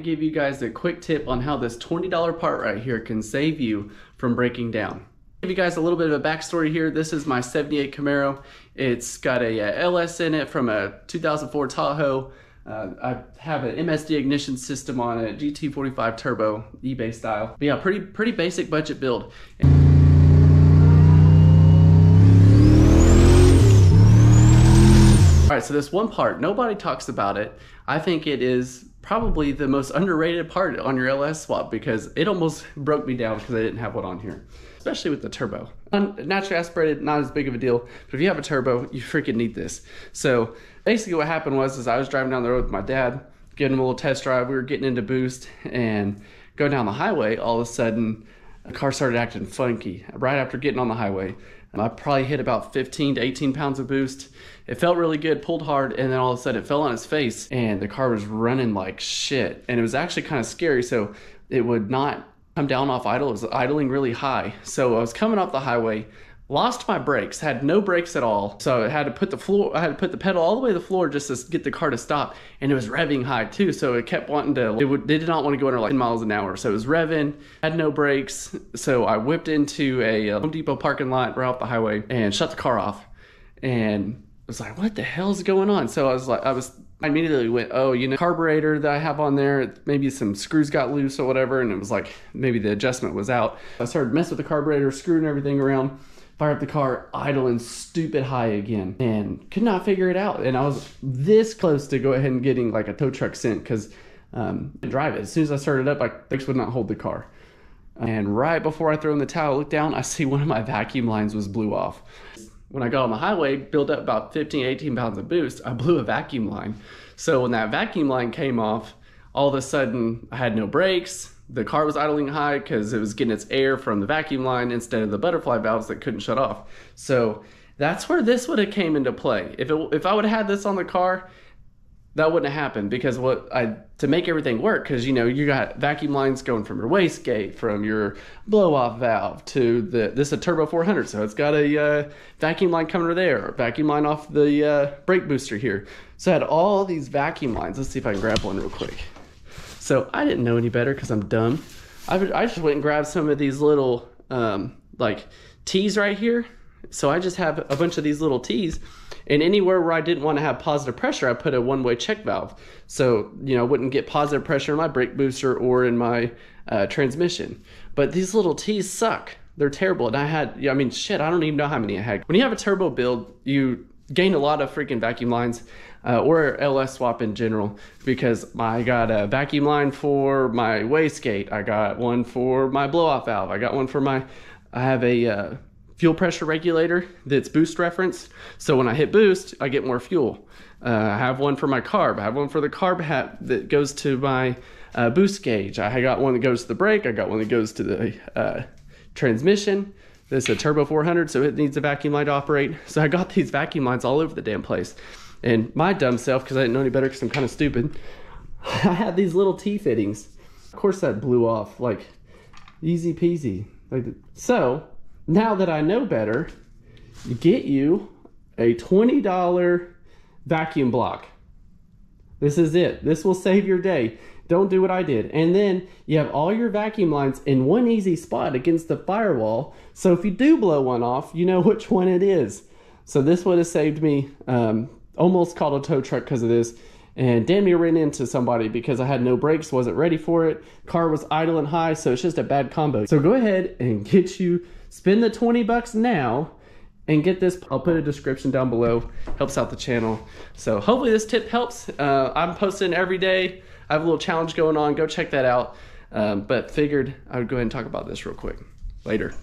Give you guys a quick tip on how this $20 part right here can save you from breaking down. Give you guys a little bit of a backstory here. This is my 78 Camaro. It's got a LS in it from a 2004 Tahoe. I have an MSD ignition system on it, GT45 turbo, eBay style. But yeah, pretty basic budget build. All right, so this one part, nobody talks about it. I think it is probably the most underrated part on your LS swap because it almost broke me down because I didn't have one on here, especially with the turbo. Naturally aspirated, not as big of a deal, but if you have a turbo, you freaking need this. So basically what happened was I was driving down the road with my dad, giving him a little test drive. We were getting into boost and going down the highway. All of a sudden, the car started acting funky right after getting on the highway. I probably hit about 15 to 18 pounds of boost. It felt really good, pulled hard, and then all of a sudden it fell on its face and the car was running like shit. And it was actually kind of scary, so it would not come down off idle. It was idling really high. So I was coming off the highway, lost my brakes, had no brakes at all. So I had to put the pedal all the way to the floor just to get the car to stop. And it was revving high too. So it kept wanting to, they did not want to go under like 10 miles an hour. So it was revving, had no brakes. So I whipped into a Home Depot parking lot right off the highway and shut the car off. And I was like, what the hell is going on? So I immediately went, oh, you know, carburetor that I have on there, maybe some screws got loose or whatever. And it was like, maybe the adjustment was out. I started messing with the carburetor, screwing everything around. Fired up the car, idling stupid high again, and could not figure it out. And I was this close to go ahead and getting like a tow truck sent because I didn't drive it. As soon as I started up, my brakes would not hold the car. And right before I throw in the towel, I look down, I see one of my vacuum lines was blew off. When I got on the highway, built up about 15, 18 pounds of boost, I blew a vacuum line. So when that vacuum line came off, all of a sudden I had no brakes. The car was idling high because it was getting its air from the vacuum line instead of the butterfly valves that couldn't shut off. So that's where this would have came into play. If I would have had this on the car, that wouldn't have happened because to make everything work, because you know you got vacuum lines going from your wastegate, from your blow off valve to this is a turbo 400, so it's got a vacuum line coming over there, vacuum line off the brake booster here. So I had all these vacuum lines. Let's see if I can grab one real quick. So I didn't know any better because I'm dumb. I just went and grabbed some of these little like T's right here. So I just have a bunch of these little T's, and anywhere where I didn't want to have positive pressure, I put a one-way check valve. So, you know, I wouldn't get positive pressure in my brake booster or in my transmission. But these little T's suck. They're terrible. And I mean, shit, I don't even know how many I had. When you have a turbo build, you gain a lot of freaking vacuum lines. Or LS swap in general, because I got a vacuum line for my wastegate, I got one for my blow-off valve, I got one for I have a fuel pressure regulator that's boost reference, so when I hit boost, I get more fuel. I have one for my carb, I have one for the carb hat that goes to my boost gauge, I got one that goes to the brake, I got one that goes to the transmission. This is a turbo 400, so it needs a vacuum line to operate. So I got these vacuum lines all over the damn place. And my dumb self, because I didn't know any better because I'm kind of stupid, I had these little T fittings. Of course that blew off, like easy peasy. So now that I know better, you get you a $20 vacuum block. This is it. This will save your day. Don't do what I did. And then you have all your vacuum lines in one easy spot against the firewall. So if you do blow one off, you know which one it is. So this would have saved me, almost called a tow truck because of this, and damn near ran into somebody because I had no brakes, wasn't ready for it. Car was idling high, so it's just a bad combo. So go ahead and spend the 20 bucks now and get this. I'll put a description down below, helps out the channel. So hopefully this tip helps. I'm posting every day. I have a little challenge going on, go check that out. But figured I would go ahead and talk about this real quick. Later.